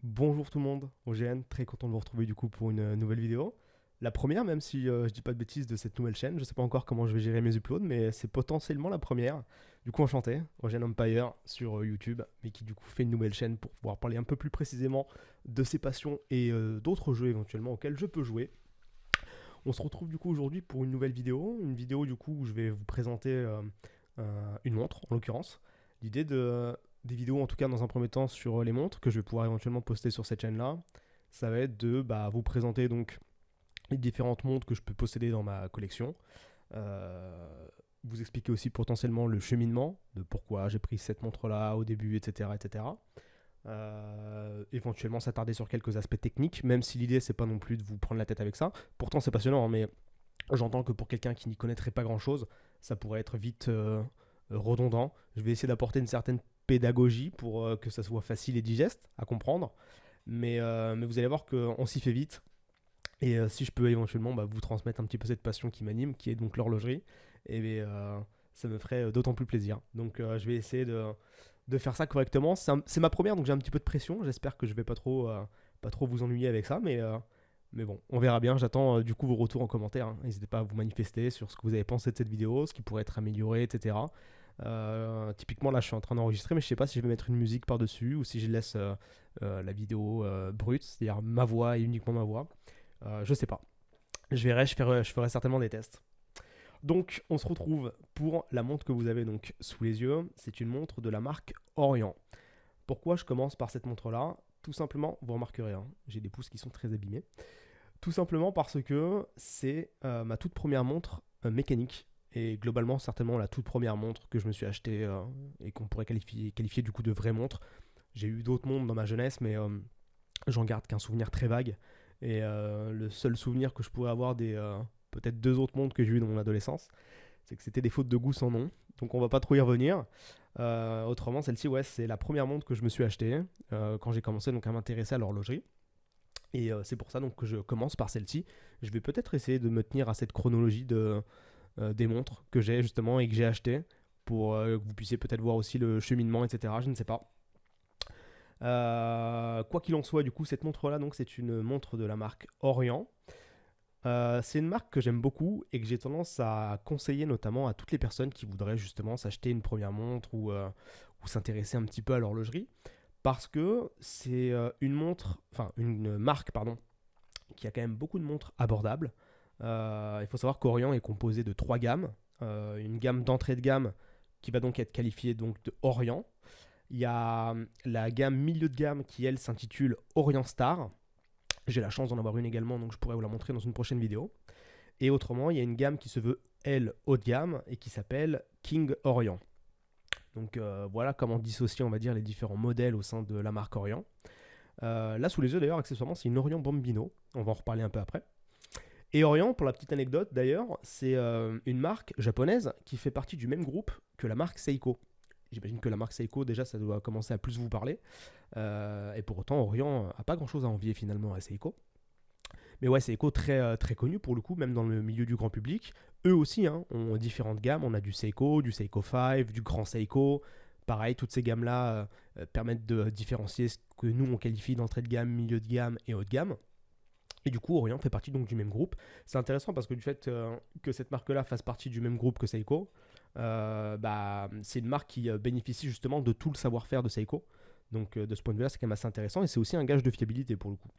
Bonjour tout le monde, OGN, très content de vous retrouver du coup pour une nouvelle vidéo. La première, même si je dis pas de bêtises de cette nouvelle chaîne, je sais pas encore comment je vais gérer mes uploads, mais c'est potentiellement la première. Du coup enchanté, OGN Empire sur YouTube, mais qui du coup fait une nouvelle chaîne pour pouvoir parler un peu plus précisément de ses passions et d'autres jeux éventuellement auxquels je peux jouer. On se retrouve du coup aujourd'hui pour une vidéo du coup où je vais vous présenter une montre en l'occurrence. L'idée des vidéos en tout cas dans un premier temps sur les montres que je vais pouvoir éventuellement poster sur cette chaîne là, ça va être de vous présenter donc les différentes montres que je peux posséder dans ma collection. Euh, Vous expliquer aussi potentiellement le cheminement de pourquoi j'ai pris cette montre là au début, etc. etc. Éventuellement s'attarder sur quelques aspects techniques, même si l'idée c'est pas non plus de vous prendre la tête avec ça. Pourtant c'est passionnant, hein, mais j'entends que pour quelqu'un qui n'y connaîtrait pas grand chose, ça pourrait être vite redondant. Je vais essayer d'apporter une certaine pédagogie pour que ça soit facile et digeste à comprendre, mais vous allez voir qu'on s'y fait vite. Et si je peux éventuellement vous transmettre un petit peu cette passion qui m'anime, qui est donc l'horlogerie, et ça me ferait d'autant plus plaisir. Donc je vais essayer de faire ça correctement. C'est ma première, donc j'ai un petit peu de pression. J'espère que je vais pas trop vous ennuyer avec ça, mais bon, on verra bien. J'attends du coup vos retours en commentaire, hein. N'hésitez pas à vous manifester sur ce que vous avez pensé de cette vidéo, ce qui pourrait être amélioré, etc. Typiquement là je suis en train d'enregistrer, mais je sais pas si je vais mettre une musique par-dessus ou si je laisse la vidéo brute, c'est-à-dire ma voix et uniquement ma voix. Je sais pas. Je verrai, je ferai certainement des tests. Donc, on se retrouve pour la montre que vous avez donc sous les yeux. C'est une montre de la marque Orient. Pourquoi je commence par cette montre-là? Tout simplement, vous remarquerez, hein, j'ai des pouces qui sont très abîmés. Tout simplement parce que c'est ma toute première montre mécanique. Et globalement, certainement la toute première montre que je me suis achetée et qu'on pourrait qualifier du coup de vraie montre. J'ai eu d'autres montres dans ma jeunesse, mais j'en garde qu'un souvenir très vague. Et le seul souvenir que je pourrais avoir des peut-être deux autres montres que j'ai eues dans mon adolescence, c'est que c'était des fautes de goût sans nom. Donc on va pas trop y revenir. Autrement, celle-ci, ouais, c'est la première montre que je me suis achetée quand j'ai commencé donc à m'intéresser à l'horlogerie. Et c'est pour ça donc que je commence par celle-ci. Je vais peut-être essayer de me tenir à cette chronologie des montres que j'ai justement et que j'ai achetées pour que vous puissiez peut-être voir aussi le cheminement, etc. Je ne sais pas. Quoi qu'il en soit, du coup, cette montre-là, donc, c'est une montre de la marque Orient. C'est une marque que j'aime beaucoup et que j'ai tendance à conseiller notamment à toutes les personnes qui voudraient justement s'acheter une première montre ou s'intéresser un petit peu à l'horlogerie. Parce que c'est une montre, enfin une marque, pardon, qui a quand même beaucoup de montres abordables. Il faut savoir qu'Orient est composé de trois gammes. Une gamme d'entrée de gamme qui va donc être qualifiée donc de Orient. Il y a la gamme milieu de gamme qui, elle, s'intitule Orient Star. J'ai la chance d'en avoir une également, donc je pourrais vous la montrer dans une prochaine vidéo. Et autrement, il y a une gamme qui se veut, elle, haut de gamme et qui s'appelle King Orient. Donc voilà comment dissocier, on va dire, les différents modèles au sein de la marque Orient. Là, sous les yeux, d'ailleurs, accessoirement, c'est une Orient Bambino. On va en reparler un peu après. Et Orient, pour la petite anecdote d'ailleurs, c'est une marque japonaise qui fait partie du même groupe que la marque Seiko. J'imagine que la marque Seiko, déjà, ça doit commencer à plus vous parler. Et pour autant, Orient a pas grand-chose à envier finalement à Seiko. Mais ouais, Seiko très connu pour le coup, même dans le milieu du grand public. Eux aussi hein, ont différentes gammes. On a du Seiko 5, du Grand Seiko. Pareil, toutes ces gammes-là permettent de différencier ce que nous on qualifie d'entrée de gamme, milieu de gamme et haut de gamme. Et du coup, Orient fait partie donc du même groupe. C'est intéressant parce que du fait que cette marque-là fasse partie du même groupe que Seiko, c'est une marque qui bénéficie justement de tout le savoir-faire de Seiko. Donc de ce point de vue-là, c'est quand même assez intéressant et c'est aussi un gage de fiabilité pour le coup.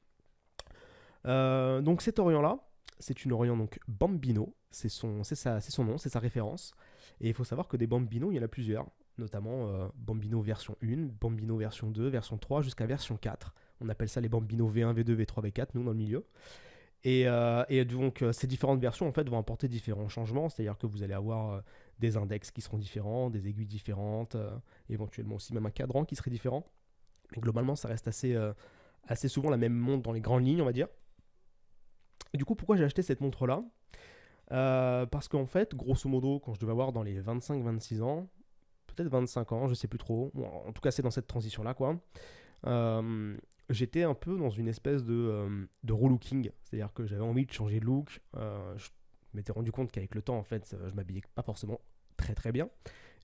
Donc cet Orient-là, c'est une Orient donc Bambino, c'est son nom, c'est sa référence. Et il faut savoir que des Bambino, il y en a plusieurs, notamment Bambino version 1, Bambino version 2, version 3, jusqu'à version 4. On appelle ça les Bambino V1, V2, V3, V4, nous dans le milieu. Et donc ces différentes versions en fait vont apporter différents changements, c'est-à-dire que vous allez avoir des index qui seront différents, des aiguilles différentes, éventuellement aussi même un cadran qui serait différent. Mais globalement ça reste assez souvent la même montre dans les grandes lignes on va dire. Et du coup pourquoi j'ai acheté cette montre là? Parce qu'en fait grosso modo quand je devais avoir dans les 25-26 ans, peut-être 25 ans, je sais plus trop, bon, en tout cas c'est dans cette transition là quoi. J'étais un peu dans une espèce de relooking, c'est-à-dire que j'avais envie de changer de look. Je m'étais rendu compte qu'avec le temps, en fait, je m'habillais pas forcément très très bien.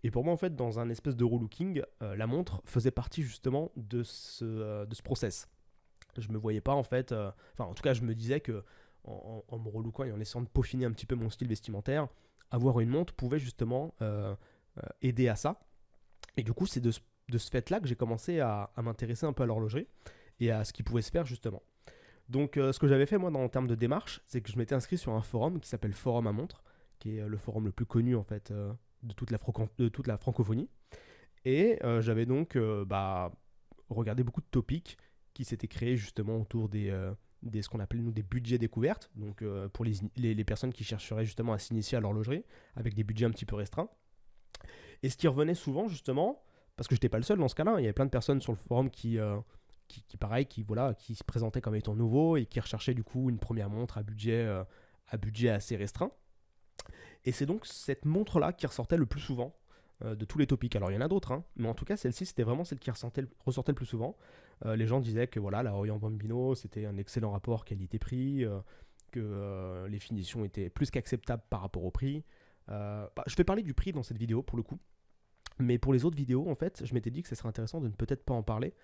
Et pour moi, en fait, dans un espèce de relooking, la montre faisait partie justement de ce process. Je me voyais pas en fait, enfin en tout cas je me disais que en me relookant et en essayant de peaufiner un petit peu mon style vestimentaire, avoir une montre pouvait justement aider à ça. Et du coup c'est de ce fait là que j'ai commencé à m'intéresser un peu à l'horlogerie et à ce qui pouvait se faire justement. Donc ce que j'avais fait moi en termes de démarche, c'est que je m'étais inscrit sur un forum qui s'appelle Forum à montre, qui est le forum le plus connu en fait de toute la francophonie. Et j'avais donc regardé beaucoup de topics qui s'étaient créés justement autour ce qu'on appelle nous des budgets découvertes, donc pour les personnes qui chercheraient justement à s'initier à l'horlogerie, avec des budgets un petit peu restreints. Et ce qui revenait souvent justement, parce que je n'étais pas le seul dans ce cas-là, il y avait plein de personnes sur le forum pareil, qui se présentaient comme étant nouveaux et qui recherchaient du coup une première montre à budget assez restreint. Et c'est donc cette montre-là qui ressortait le plus souvent de tous les topics. Alors il y en a d'autres, hein, mais en tout cas celle-ci c'était vraiment celle qui ressortait le plus souvent. Les gens disaient que voilà, la Orient Bambino c'était un excellent rapport qualité-prix, que les finitions étaient plus qu'acceptables par rapport au prix. Je vais parler du prix dans cette vidéo pour le coup, mais pour les autres vidéos en fait, je m'étais dit que ce serait intéressant de ne peut-être pas en parler,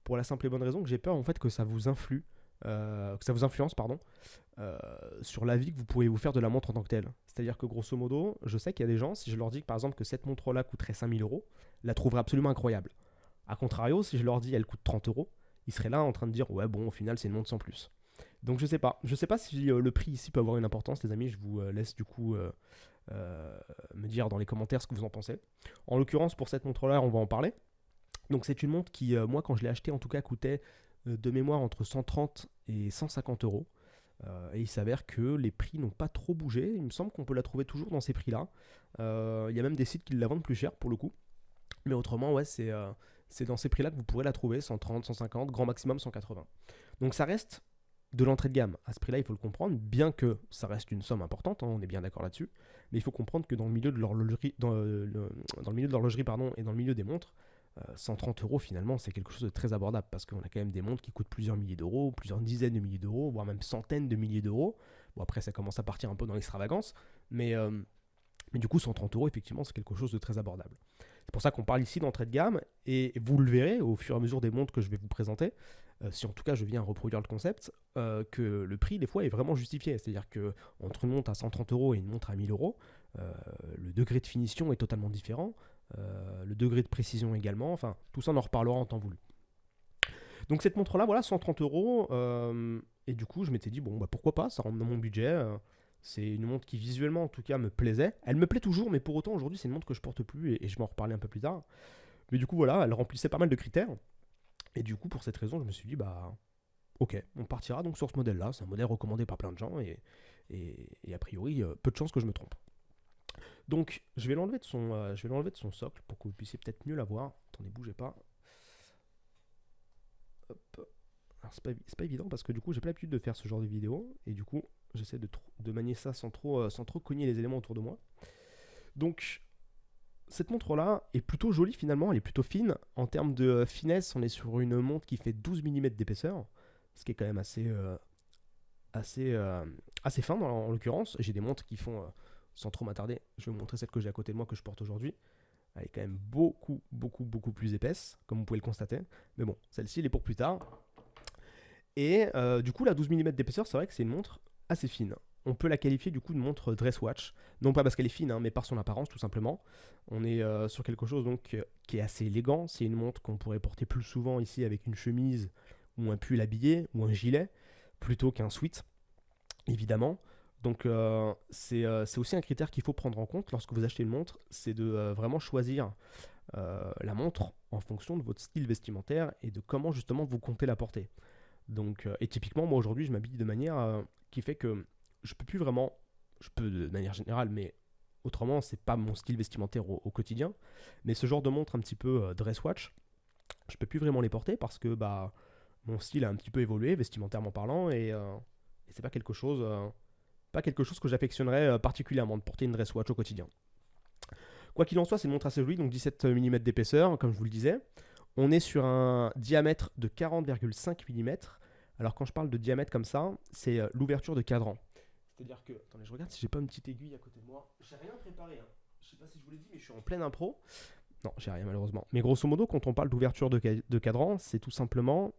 pour la simple et bonne raison que j'ai peur en fait que ça vous influence pardon, sur l'avis que vous pouvez vous faire de la montre en tant que telle. C'est-à-dire que grosso modo, je sais qu'il y a des gens, si je leur dis que par exemple que cette montre-là coûterait 5000 euros, la trouveraient absolument incroyable. A contrario, si je leur dis elle coûte 30 euros, ils seraient là en train de dire ouais bon au final c'est une montre sans plus. Donc je sais pas si le prix ici peut avoir une importance les amis, je vous laisse du coup me dire dans les commentaires ce que vous en pensez. En l'occurrence pour cette montre-là on va en parler. Donc c'est une montre qui moi quand je l'ai achetée en tout cas coûtait de mémoire entre 130 et 150 euros. Et il s'avère que les prix n'ont pas trop bougé. Il me semble qu'on peut la trouver toujours dans ces prix-là. Il y a même des sites qui la vendent plus cher pour le coup. Mais autrement, ouais, c'est dans ces prix-là que vous pourrez la trouver, 130, 150, grand maximum 180. Donc ça reste de l'entrée de gamme. À ce prix-là, il faut le comprendre, bien que ça reste une somme importante, hein, on est bien d'accord là-dessus. Mais il faut comprendre que dans le milieu de l'horlogerie, dans le milieu de l'horlogerie pardon, et dans le milieu des montres, 130 euros finalement c'est quelque chose de très abordable parce qu'on a quand même des montres qui coûtent plusieurs milliers d'euros, plusieurs dizaines de milliers d'euros, voire même centaines de milliers d'euros. Bon après ça commence à partir un peu dans l'extravagance, mais du coup 130 euros effectivement c'est quelque chose de très abordable. C'est pour ça qu'on parle ici d'entrée de gamme et vous le verrez au fur et à mesure des montres que je vais vous présenter, si en tout cas je viens reproduire le concept, que le prix des fois est vraiment justifié. C'est-à-dire que entre une montre à 130 euros et une montre à 1000 euros, le degré de finition est totalement différent. Le degré de précision également, enfin tout ça on en reparlera en temps voulu. Donc cette montre là voilà 130 euros et du coup je m'étais dit bon bah pourquoi pas, ça rentre dans mon budget, c'est une montre qui visuellement en tout cas me plaisait, elle me plaît toujours mais pour autant aujourd'hui c'est une montre que je porte plus et je vais en reparler un peu plus tard, mais du coup voilà elle remplissait pas mal de critères et du coup pour cette raison je me suis dit bah ok on partira donc sur ce modèle là, c'est un modèle recommandé par plein de gens et a priori peu de chances que je me trompe. Donc, je vais l'enlever de son socle pour que vous puissiez peut-être mieux la voir. Attendez, bougez pas. Hop. Alors, c'est pas évident parce que du coup, j'ai pas l'habitude de faire ce genre de vidéo. Et du coup, j'essaie de manier ça sans trop cogner les éléments autour de moi. Donc, cette montre-là est plutôt jolie finalement. Elle est plutôt fine. En termes de finesse, on est sur une montre qui fait 12 mm d'épaisseur. Ce qui est quand même assez fin en l'occurrence. J'ai des montres qui font... sans trop m'attarder, je vais vous montrer celle que j'ai à côté de moi que je porte aujourd'hui. Elle est quand même beaucoup plus épaisse, comme vous pouvez le constater. Mais bon, celle-ci, elle est pour plus tard. Et du coup, la 12 mm d'épaisseur, c'est vrai que c'est une montre assez fine. On peut la qualifier du coup de montre dress watch. Non pas parce qu'elle est fine, hein, mais par son apparence tout simplement. On est sur quelque chose donc qui est assez élégant. C'est une montre qu'on pourrait porter plus souvent ici avec une chemise ou un pull habillé ou un gilet, plutôt qu'un sweat, évidemment. Donc c'est aussi un critère qu'il faut prendre en compte lorsque vous achetez une montre, c'est de vraiment choisir la montre en fonction de votre style vestimentaire et de comment justement vous comptez la porter. Donc, et typiquement moi aujourd'hui je m'habille de manière qui fait que je peux plus vraiment, je peux de manière générale, mais autrement c'est pas mon style vestimentaire au quotidien, mais ce genre de montre un petit peu dress watch, je peux plus vraiment les porter parce que bah mon style a un petit peu évolué vestimentairement parlant et c'est pas quelque chose que j'affectionnerais particulièrement de porter une dress watch au quotidien. Quoi qu'il en soit, c'est une montre assez jolie, donc 17 mm d'épaisseur, comme je vous le disais. On est sur un diamètre de 40,5 mm. Alors quand je parle de diamètre comme ça, c'est l'ouverture de cadran. C'est-à-dire que, attendez, je regarde si j'ai pas une petite aiguille à côté de moi. J'ai rien préparé, hein. Je sais pas si je vous l'ai dit, mais je suis en pleine impro. Non, j'ai rien malheureusement. Mais grosso modo, quand on parle d'ouverture de cadran, c'est tout simplement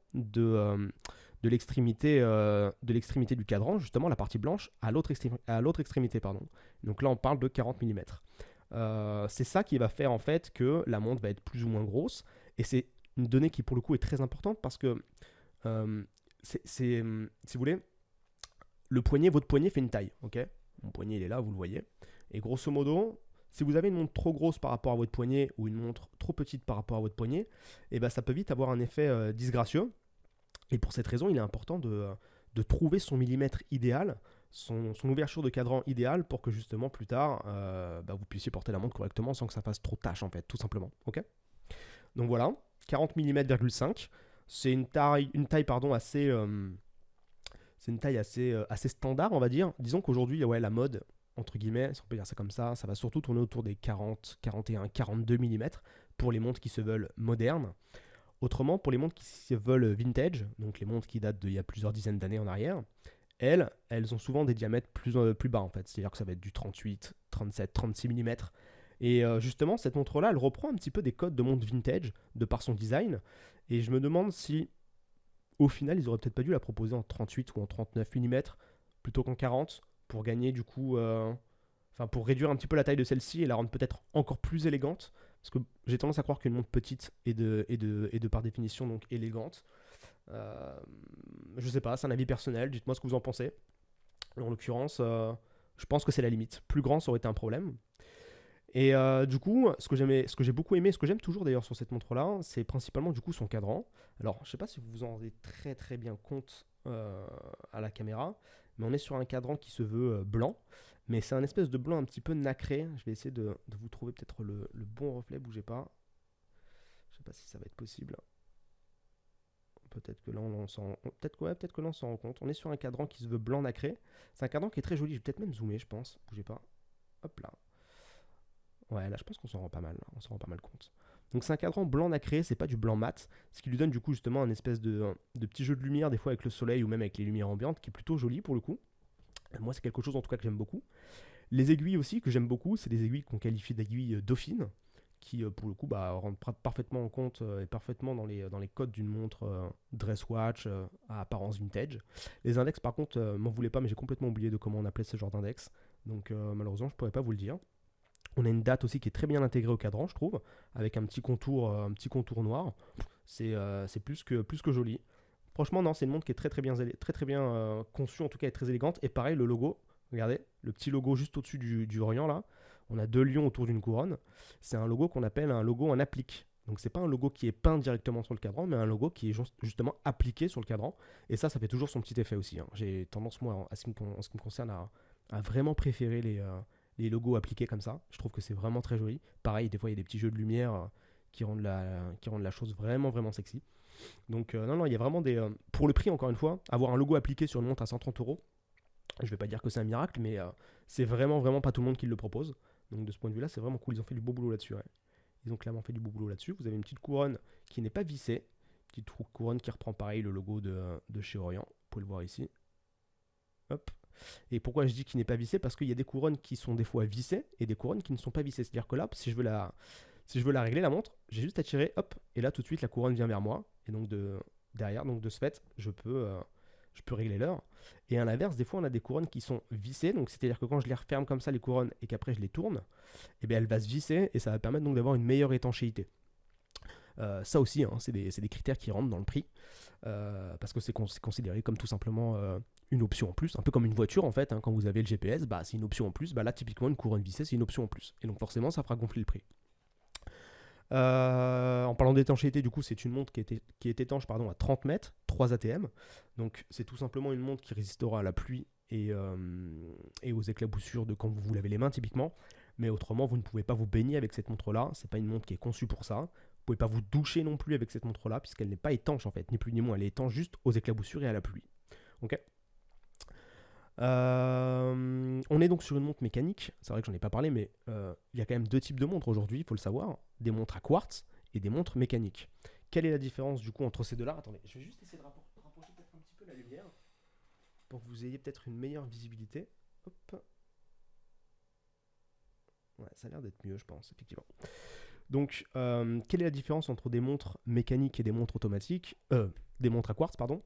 de l'extrémité du cadran, justement la partie blanche, à l'autre extrémité. Pardon. Donc là, on parle de 40 mm. C'est ça qui va faire en fait que la montre va être plus ou moins grosse. Et c'est une donnée qui pour le coup est très importante parce que si vous voulez, votre poignet fait une taille. Ok, mon poignet il est là, vous le voyez. Et grosso modo, si vous avez une montre trop grosse par rapport à votre poignet ou une montre trop petite par rapport à votre poignet, et ben ça peut vite avoir un effet disgracieux. Et pour cette raison, il est important de trouver son millimètre idéal, son ouverture de cadran idéale pour que justement plus tard, vous puissiez porter la montre correctement sans que ça fasse trop de tâches en fait, tout simplement. Ok. Donc voilà, 40 mm,5. C'est une taille pardon, assez, c'est une taille assez standard, on va dire. Disons qu'aujourd'hui, ouais, la mode, entre guillemets, si on peut dire ça comme ça va surtout tourner autour des 40, 41, 42 mm pour les montres qui se veulent modernes. Autrement, pour les montres qui se veulent vintage, donc les montres qui datent d'il y a plusieurs dizaines d'années en arrière, elles ont souvent des diamètres plus bas en fait. C'est-à-dire que ça va être du 38, 37, 36 mm. Et justement, cette montre-là, elle reprend un petit peu des codes de montre vintage de par son design. Et je me demande si, au final, ils auraient peut-être pas dû la proposer en 38 ou en 39 mm plutôt qu'en 40 pour gagner du coup, pour réduire un petit peu la taille de celle-ci et la rendre peut-être encore plus élégante. Parce que j'ai tendance à croire qu'une montre petite est de par définition donc élégante. Je sais pas, c'est un avis personnel, dites-moi ce que vous en pensez. En l'occurrence, je pense que c'est la limite. Plus grand, ça aurait été un problème. Et du coup, ce que j'ai beaucoup aimé, ce que j'aime toujours d'ailleurs sur cette montre-là, c'est principalement du coup son cadran. Alors, je sais pas si vous vous en rendez très très bien compte à la caméra, mais on est sur un cadran qui se veut blanc, mais c'est un espèce de blanc un petit peu nacré. Je vais essayer de vous trouver peut-être le bon reflet, bougez pas. Je sais pas si ça va être possible. Peut-être que là on s'en peut-être que là on s'en rend compte. On est sur un cadran qui se veut blanc nacré. C'est un cadran qui est très joli. Je vais peut-être même zoomer, je pense. Bougez pas. Hop là. Ouais, là je pense qu'on s'en rend pas mal. On s'en rend pas mal compte. Donc c'est un cadran blanc nacré, c'est pas du blanc mat, ce qui lui donne du coup justement un espèce de petit jeu de lumière des fois avec le soleil ou même avec les lumières ambiantes qui est plutôt joli pour le coup. Moi c'est quelque chose en tout cas que j'aime beaucoup. Les aiguilles aussi que j'aime beaucoup, c'est des aiguilles qu'on qualifie d'aiguilles dauphines, qui pour le coup rentrent parfaitement en compte et parfaitement dans les codes d'une montre dress watch à apparence vintage. Les index par contre, m'en voulez pas, mais j'ai complètement oublié de comment on appelait ce genre d'index, donc malheureusement je pourrais pas vous le dire. On a une date aussi qui est très bien intégrée au cadran, je trouve, avec un petit contour noir. C'est plus que joli. Franchement, non, c'est une montre qui est très bien conçue, en tout cas, elle est très élégante. Et pareil, le logo, regardez, le petit logo juste au-dessus du Orient là. On a deux lions autour d'une couronne. C'est un logo qu'on appelle un logo en applique. Donc c'est pas un logo qui est peint directement sur le cadran, mais un logo qui est justement appliqué sur le cadran. Et ça fait toujours son petit effet aussi. Hein. J'ai tendance, moi, en ce qui me concerne, à vraiment préférer les logos appliqués comme ça. Je trouve que c'est vraiment très joli. Pareil, des fois, il y a des petits jeux de lumière qui rendent la chose vraiment, vraiment sexy. Donc, non, il y a vraiment pour le prix, encore une fois, avoir un logo appliqué sur une montre à 130 euros, je vais pas dire que c'est un miracle, mais c'est vraiment, vraiment pas tout le monde qui le propose. Donc, de ce point de vue-là, c'est vraiment cool. Ils ont fait du beau boulot là-dessus. Ouais. Ils ont clairement fait du beau boulot là-dessus. Vous avez une petite couronne qui n'est pas vissée. Petite couronne qui reprend pareil le logo de chez Orient. Vous pouvez le voir ici. Hop. Et pourquoi je dis qu'il n'est pas vissé? Parce qu'il y a des couronnes qui sont des fois vissées et des couronnes qui ne sont pas vissées. C'est-à-dire que là, si je veux la régler, la montre, j'ai juste à tirer, hop, et là tout de suite la couronne vient vers moi. Et donc derrière, donc de ce fait, je peux régler l'heure. Et à l'inverse, des fois on a des couronnes qui sont vissées, donc c'est-à-dire que quand je les referme comme ça les couronnes et qu'après je les tourne, et bien elle va se visser et ça va permettre donc d'avoir une meilleure étanchéité. Ça aussi, hein, c'est des critères qui rentrent dans le prix, parce que c'est considéré comme tout simplement une option en plus, un peu comme une voiture en fait, hein, quand vous avez le GPS, c'est une option en plus, là typiquement une couronne vissée c'est une option en plus, et donc forcément ça fera gonfler le prix. En parlant d'étanchéité, du coup, c'est une montre qui est étanche à 30 mètres, 3 ATM. Donc, c'est tout simplement une montre qui résistera à la pluie et aux éclaboussures de quand vous lavez les mains, typiquement. Mais autrement, vous ne pouvez pas vous baigner avec cette montre-là. C'est pas une montre qui est conçue pour ça. Vous pouvez pas vous doucher non plus avec cette montre-là, puisqu'elle n'est pas étanche, en fait, ni plus ni moins. Elle est étanche juste aux éclaboussures et à la pluie. Ok. On est donc sur une montre mécanique. C'est vrai que j'en ai pas parlé, mais il y a quand même deux types de montres aujourd'hui, il faut le savoir. Des montres à quartz et des montres mécaniques. Quelle est la différence du coup entre ces deux-là? Attendez, je vais juste essayer de rapprocher peut-être un petit peu la lumière pour que vous ayez peut-être une meilleure visibilité. Hop. Ouais, ça a l'air d'être mieux, je pense, effectivement. Donc, quelle est la différence entre des montres mécaniques et des montres automatiques? Des montres à quartz, pardon.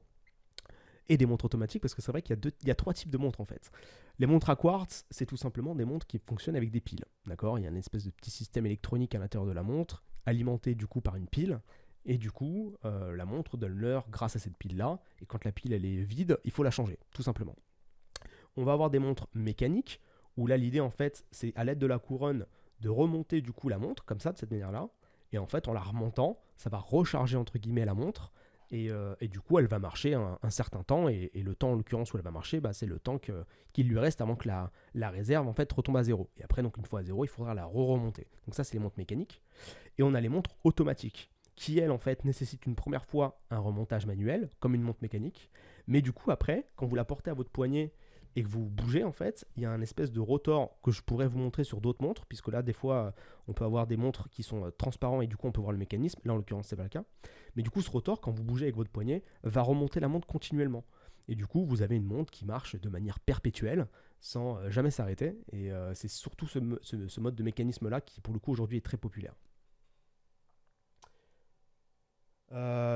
et des montres automatiques, parce que c'est vrai qu'il y a trois types de montres en fait. Les montres à quartz, c'est tout simplement des montres qui fonctionnent avec des piles. D'accord. Il y a une espèce de petit système électronique à l'intérieur de la montre, alimenté du coup par une pile. Et du coup, la montre donne l'heure grâce à cette pile-là. Et quand la pile elle est vide, il faut la changer, tout simplement. On va avoir des montres mécaniques, où là l'idée en fait, c'est à l'aide de la couronne de remonter du coup la montre, comme ça, de cette manière-là. Et en fait, en la remontant, ça va recharger entre guillemets la montre. Et du coup, elle va marcher un certain temps. Et le temps, en l'occurrence, où elle va marcher, bah, c'est le temps qu'il lui reste avant que la réserve en fait retombe à zéro. Et après, donc une fois à zéro, il faudra la re-remonter. Donc ça, c'est les montres mécaniques. Et on a les montres automatiques, qui elles en fait nécessitent une première fois un remontage manuel, comme une montre mécanique. Mais du coup, après, quand vous la portez à votre poignet et que vous bougez, en fait, il y a un espèce de rotor que je pourrais vous montrer sur d'autres montres, puisque là, des fois, on peut avoir des montres qui sont transparents et du coup, on peut voir le mécanisme. Là, en l'occurrence, c'est pas le cas. Mais du coup, ce rotor, quand vous bougez avec votre poignet, va remonter la montre continuellement. Et du coup, vous avez une montre qui marche de manière perpétuelle, sans jamais s'arrêter. Et c'est surtout ce mode de mécanisme-là qui, pour le coup, aujourd'hui est très populaire.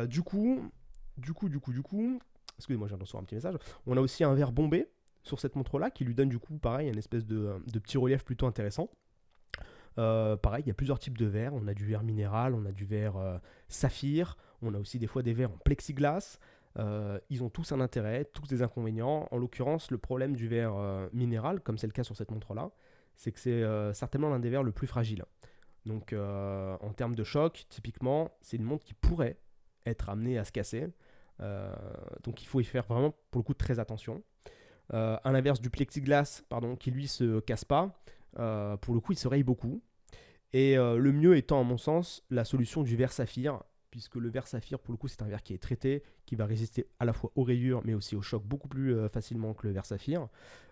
Du coup, excusez-moi, je viens de recevoir un petit message. On a aussi un verre bombé sur cette montre-là qui lui donne du coup, pareil, une espèce de petit relief plutôt intéressant. Pareil, il y a plusieurs types de verres. On a du verre minéral, on a du verre saphir, on a aussi des fois des verres en plexiglas. Ils ont tous un intérêt, tous des inconvénients. En l'occurrence, le problème du verre minéral, comme c'est le cas sur cette montre-là, c'est que c'est certainement l'un des verres le plus fragile. Donc en termes de choc, typiquement, c'est une montre qui pourrait être amenée à se casser. Donc il faut y faire vraiment pour le coup très attention. À l'inverse du plexiglas, pardon, qui lui se casse pas, pour le coup il se raye beaucoup. Et le mieux étant à mon sens la solution du verre saphir, puisque le verre saphir pour le coup c'est un verre qui est traité, qui va résister à la fois aux rayures mais aussi au choc beaucoup plus facilement que le verre saphir,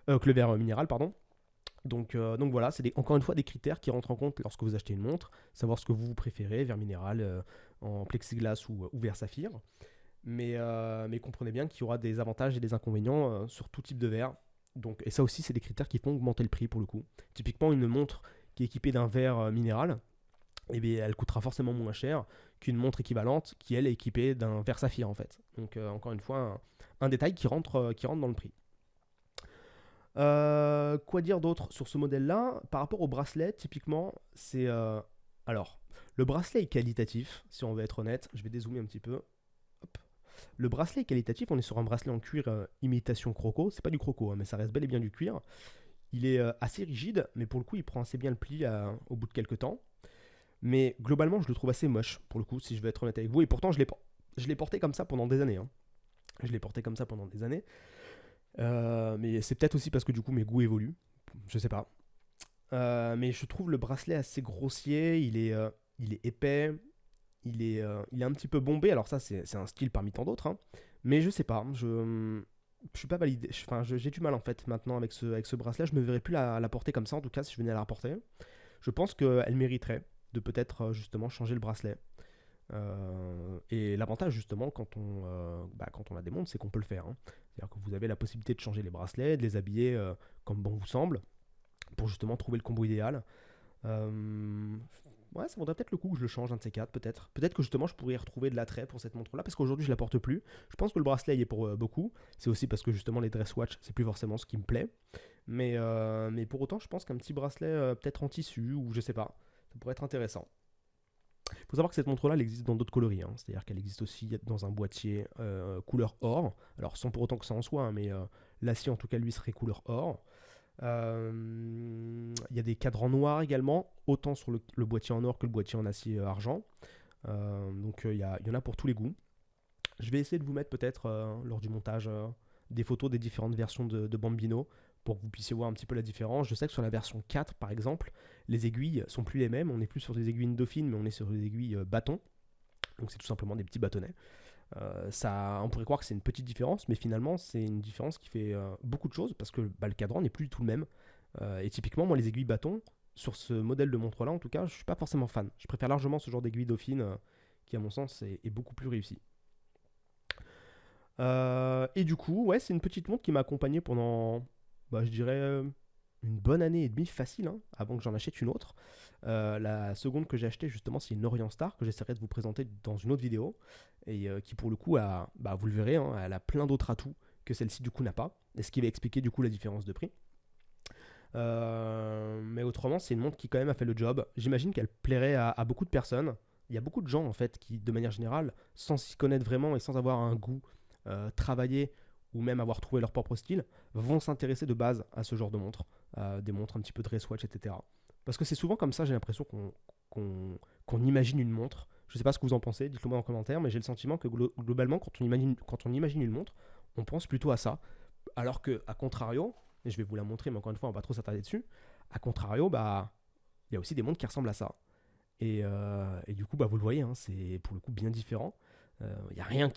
que le verre minéral pardon. Donc voilà, c'est encore une fois des critères qui rentrent en compte lorsque vous achetez une montre, savoir ce que vous préférez, verre minéral, en plexiglas ou verre saphir. Mais comprenez bien qu'il y aura des avantages et des inconvénients sur tout type de verre. Donc, et ça aussi, c'est des critères qui font augmenter le prix pour le coup. Typiquement, une montre qui est équipée d'un verre minéral, eh bien, elle coûtera forcément moins cher qu'une montre équivalente qui, elle, est équipée d'un verre saphir en fait. Donc, encore une fois, un détail qui rentre dans le prix. Quoi dire d'autre sur ce modèle-là? Par rapport au bracelet, typiquement, c'est... alors, le bracelet est qualitatif, si on veut être honnête. Je vais dézoomer un petit peu. Hop. Le bracelet est qualitatif, on est sur un bracelet en cuir imitation croco. C'est pas du croco, hein, mais ça reste bel et bien du cuir. Il est assez rigide, mais pour le coup, il prend assez bien le pli au bout de quelques temps. Mais globalement, je le trouve assez moche, pour le coup, si je vais être honnête avec vous. Et pourtant, je l'ai porté comme ça pendant des années. Hein. Je l'ai porté comme ça pendant des années. Mais c'est peut-être aussi parce que du coup mes goûts évoluent, je sais pas. Mais je trouve le bracelet assez grossier, il est épais, il est un petit peu bombé. Alors ça c'est un style parmi tant d'autres, hein. Mais je sais pas, je suis pas validé. Enfin, j'ai du mal en fait maintenant avec ce bracelet. Je me verrais plus la porter comme ça en tout cas si je venais à la porter. Je pense qu'elle mériterait de peut-être justement changer le bracelet. Et l'avantage justement quand on a des montres, c'est qu'on peut le faire. Hein. C'est-à-dire que vous avez la possibilité de changer les bracelets, de les habiller comme bon vous semble, pour justement trouver le combo idéal. Ouais, ça vaudrait peut-être le coup que je le change, un de ces quatre, peut-être. Peut-être que justement je pourrais y retrouver de l'attrait pour cette montre-là, parce qu'aujourd'hui je la porte plus. Je pense que le bracelet y est pour beaucoup. C'est aussi parce que justement les dress watch, c'est plus forcément ce qui me plaît. Mais pour autant, je pense qu'un petit bracelet peut-être en tissu, ou je sais pas, ça pourrait être intéressant. Il faut savoir que cette montre-là, elle existe dans d'autres coloris. Hein. C'est-à-dire qu'elle existe aussi dans un boîtier couleur or. Alors, sans pour autant que ça en soit, hein, mais l'acier, en tout cas, lui, serait couleur or. Il y a des cadrans noirs également, autant sur le boîtier en or que le boîtier en acier argent. Donc, il y en a pour tous les goûts. Je vais essayer de vous mettre peut-être, lors du montage, des photos des différentes versions de Bambino pour que vous puissiez voir un petit peu la différence. Je sais que sur la version 4, par exemple, les aiguilles sont plus les mêmes. On n'est plus sur des aiguilles Dauphine, mais on est sur des aiguilles bâton. Donc c'est tout simplement des petits bâtonnets. On pourrait croire que c'est une petite différence, mais finalement c'est une différence qui fait beaucoup de choses parce que le cadran n'est plus du tout le même. Et typiquement, moi, les aiguilles bâton, sur ce modèle de montre-là, en tout cas, je suis pas forcément fan. Je préfère largement ce genre d'aiguille Dauphine qui, à mon sens, est beaucoup plus réussi. Et du coup, ouais, c'est une petite montre qui m'a accompagné pendant, je dirais, une bonne année et demie facile, hein, avant que j'en achète une autre. La seconde que j'ai achetée, justement, c'est une Orient Star que j'essaierai de vous présenter dans une autre vidéo et qui, pour le coup, vous le verrez, hein, elle a plein d'autres atouts que celle-ci du coup n'a pas, et ce qui va expliquer du coup la différence de prix. Mais autrement, c'est une montre qui quand même a fait le job. J'imagine qu'elle plairait à beaucoup de personnes. Il y a beaucoup de gens en fait qui, de manière générale, sans s'y connaître vraiment et sans avoir un goût travaillé ou même avoir trouvé leur propre style, vont s'intéresser de base à ce genre de montres, des montres un petit peu dress watch, etc. Parce que c'est souvent comme ça, j'ai l'impression qu'on imagine une montre. Je ne sais pas ce que vous en pensez, dites-le moi en commentaire, mais j'ai le sentiment que globalement, quand on imagine une montre, on pense plutôt à ça. Alors que, à contrario, et je vais vous la montrer, mais encore une fois, on va pas trop s'attarder dessus, à contrario, bah, il y a aussi des montres qui ressemblent à ça. Et du coup, bah, vous le voyez, hein, c'est pour le coup bien différent. Il n'y a rien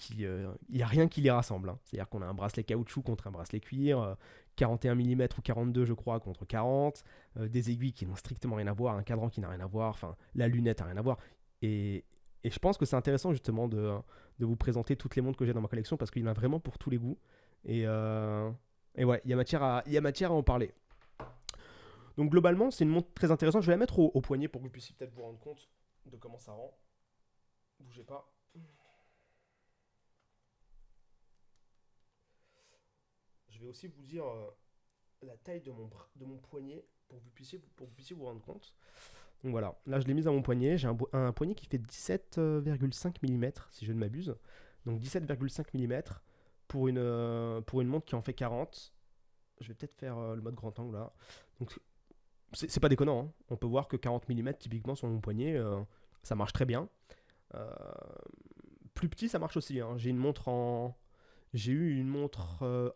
y a rien qui les rassemble, hein. C'est-à-dire qu'on a un bracelet caoutchouc contre un bracelet cuir, 41 mm ou 42 je crois contre 40, des aiguilles qui n'ont strictement rien à voir, un cadran qui n'a rien à voir, enfin la lunette n'a rien à voir. Et je pense que c'est intéressant justement de vous présenter toutes les montres que j'ai dans ma collection parce qu'il y en a vraiment pour tous les goûts. Et, euh, et ouais, il y a matière à en parler. Donc globalement, c'est une montre très intéressante. Je vais la mettre au poignet pour que vous puissiez peut-être vous rendre compte de comment ça rend. Bougez pas. Je vais aussi vous dire la taille de mon poignet pour que vous puissiez vous rendre compte. Donc voilà, là je l'ai mise à mon poignet. J'ai un poignet qui fait 17,5 mm si je ne m'abuse. Donc 17,5 mm pour une montre qui en fait 40. Je vais peut-être faire le mode grand angle là. Donc c'est pas déconnant, hein. On peut voir que 40 mm typiquement sur mon poignet, ça marche très bien. Euh, Plus petit, ça marche aussi, hein. J'ai eu une montre en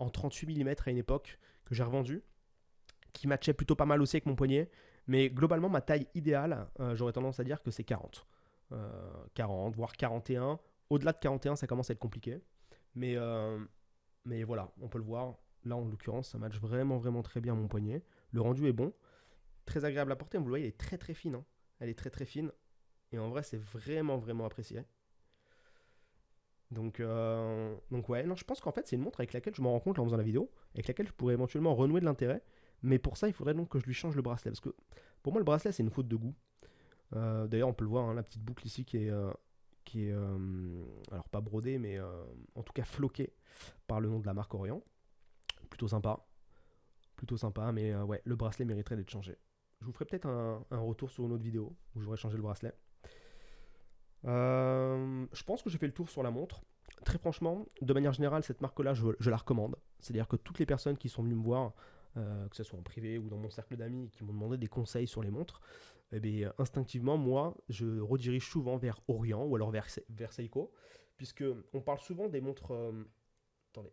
38 mm à une époque que j'ai revendue, qui matchait plutôt pas mal aussi avec mon poignet. Mais globalement, ma taille idéale, j'aurais tendance à dire que c'est 40. 40, voire 41. Au-delà de 41, ça commence à être compliqué. Mais, euh, mais voilà, on peut le voir. Là, en l'occurrence, ça match vraiment, vraiment très bien mon poignet. Le rendu est bon. Très agréable à porter. Vous le voyez, elle est très, très fine, hein. Elle est très, très fine. Et en vrai, c'est vraiment, vraiment apprécié. Donc ouais, non, je pense qu'en fait, c'est une montre avec laquelle je me rends compte là, en faisant la vidéo, avec laquelle je pourrais éventuellement renouer de l'intérêt. Mais pour ça, il faudrait donc que je lui change le bracelet. Parce que pour moi, le bracelet, c'est une faute de goût. D'ailleurs, on peut le voir, hein, la petite boucle ici qui est alors pas brodée, mais en tout cas floquée par le nom de la marque Orient. Plutôt sympa. Plutôt sympa, mais ouais, le bracelet mériterait d'être changé. Je vous ferai peut-être un retour sur une autre vidéo où j'aurai changé le bracelet. Je pense que j'ai fait le tour sur la montre. Très franchement, de manière générale, cette marque-là, je la recommande. C'est-à-dire que toutes les personnes qui sont venues me voir, que ce soit en privé ou dans mon cercle d'amis, qui m'ont demandé des conseils sur les montres, eh bien, instinctivement, moi, je redirige souvent vers Orient ou alors vers Seiko, puisque on parle souvent des montres. Attendez,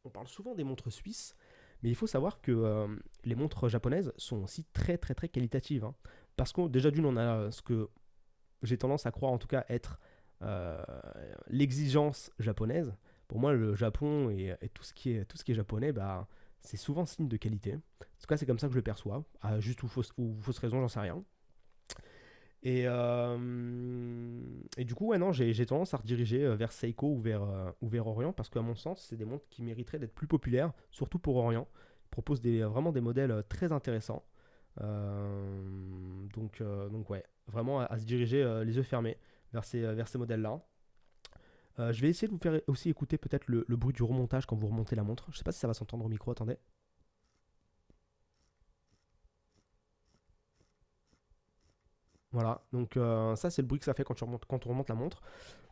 on parle souvent des montres suisses, mais il faut savoir que les montres japonaises sont aussi très très très qualitatives, hein. Parce que déjà d'une, on a ce que j'ai tendance à croire en tout cas être euh, l'exigence japonaise. Pour moi, le Japon et tout ce qui est japonais, bah, c'est souvent signe de qualité. En tout cas, c'est comme ça que je le perçois. À juste ou fausse raison, j'en sais rien. Et du coup, ouais, non, j'ai tendance à rediriger vers Seiko ou vers Orient parce qu'à mon sens, c'est des montres qui mériteraient d'être plus populaires, surtout pour Orient. Ils proposent vraiment des modèles très intéressants. Donc ouais, vraiment à se diriger les yeux fermés vers ces modèles-là. Je vais essayer de vous faire aussi écouter peut-être le bruit du remontage quand vous remontez la montre. Je sais pas si ça va s'entendre au micro, attendez. Voilà, donc ça c'est le bruit que ça fait quand on remonte la montre.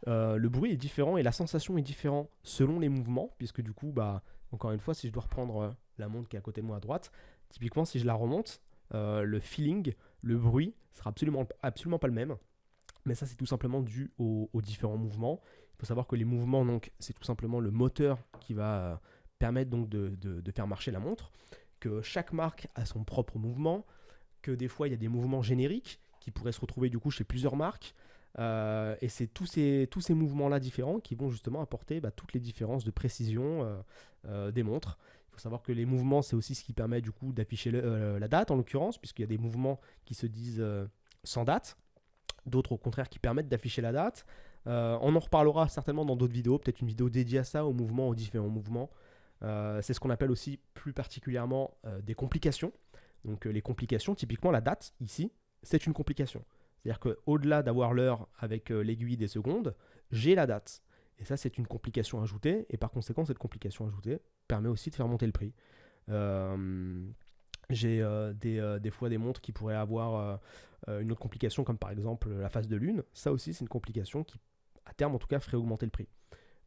Le bruit est différent et la sensation est différente selon les mouvements, puisque du coup, bah, encore une fois, si je dois reprendre la montre qui est à côté de moi à droite, typiquement si je la remonte, le feeling, le bruit sera absolument, absolument pas le même. Mais ça c'est tout simplement dû aux différents mouvements. Il faut savoir que les mouvements, donc, c'est tout simplement le moteur qui va permettre donc de faire marcher la montre, que chaque marque a son propre mouvement, que des fois il y a des mouvements génériques qui pourraient se retrouver du coup chez plusieurs marques. Et c'est tous ces mouvements-là différents qui vont justement apporter toutes les différences de précision des montres. Il faut savoir que les mouvements, c'est aussi ce qui permet du coup d'afficher la date en l'occurrence, puisqu'il y a des mouvements qui se disent sans date, d'autres au contraire qui permettent d'afficher la date. On en reparlera certainement dans d'autres vidéos, peut-être une vidéo dédiée à ça, aux mouvements, aux différents mouvements. C'est ce qu'on appelle aussi plus particulièrement des complications. Donc les complications, typiquement la date ici, c'est une complication. C'est-à-dire qu'au-delà d'avoir l'heure avec l'aiguille des secondes, j'ai la date. Et ça, c'est une complication ajoutée. Et par conséquent, cette complication ajoutée permet aussi de faire monter le prix. Euh, j'ai des fois des montres qui pourraient avoir une autre complication, comme par exemple la phase de lune. Ça aussi, c'est une complication qui, à terme en tout cas, ferait augmenter le prix.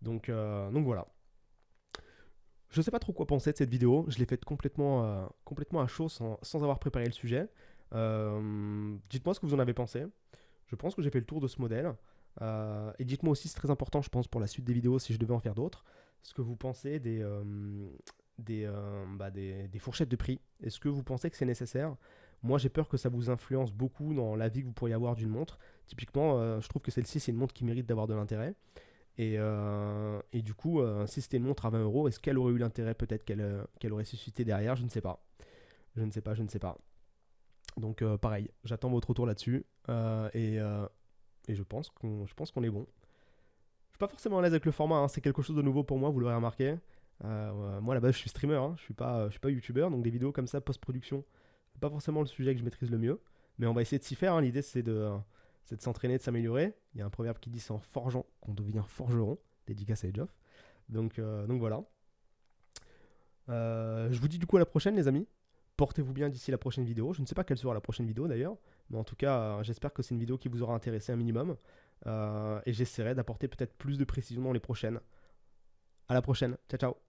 Donc voilà. Je ne sais pas trop quoi penser de cette vidéo. Je l'ai faite complètement à chaud sans avoir préparé le sujet. Dites-moi ce que vous en avez pensé. Je pense que j'ai fait le tour de ce modèle. Et dites-moi aussi, c'est très important, je pense, pour la suite des vidéos, si je devais en faire d'autres, ce que vous pensez des fourchettes de prix. Est-ce que vous pensez que c'est nécessaire? Moi, j'ai peur que ça vous influence beaucoup dans la vie que vous pourriez avoir d'une montre. Typiquement, je trouve que celle-ci, c'est une montre qui mérite d'avoir de l'intérêt. Et du coup, si c'était une montre à 20 euros, est-ce qu'elle aurait eu l'intérêt peut-être qu'elle aurait suscité derrière? Je ne sais pas. Je ne sais pas. Donc pareil, j'attends votre retour là-dessus. Et je pense qu'on est bon. Je suis pas forcément à l'aise avec le format, hein. C'est quelque chose de nouveau pour moi, vous l'aurez remarqué. Moi à la base je suis streamer, hein. Je suis pas youtubeur, donc des vidéos comme ça post-production, c'est pas forcément le sujet que je maîtrise le mieux. Mais on va essayer de s'y faire, hein. L'idée c'est de s'entraîner, de s'améliorer. Il y a un proverbe qui dit c'est en forgeant qu'on devient forgeron, dédicace à Edge of. Donc voilà. Je vous dis du coup à la prochaine les amis. Portez-vous bien d'ici la prochaine vidéo. Je ne sais pas quelle sera la prochaine vidéo d'ailleurs. Mais en tout cas, j'espère que c'est une vidéo qui vous aura intéressé un minimum. Et j'essaierai d'apporter peut-être plus de précision dans les prochaines. À la prochaine. Ciao ciao.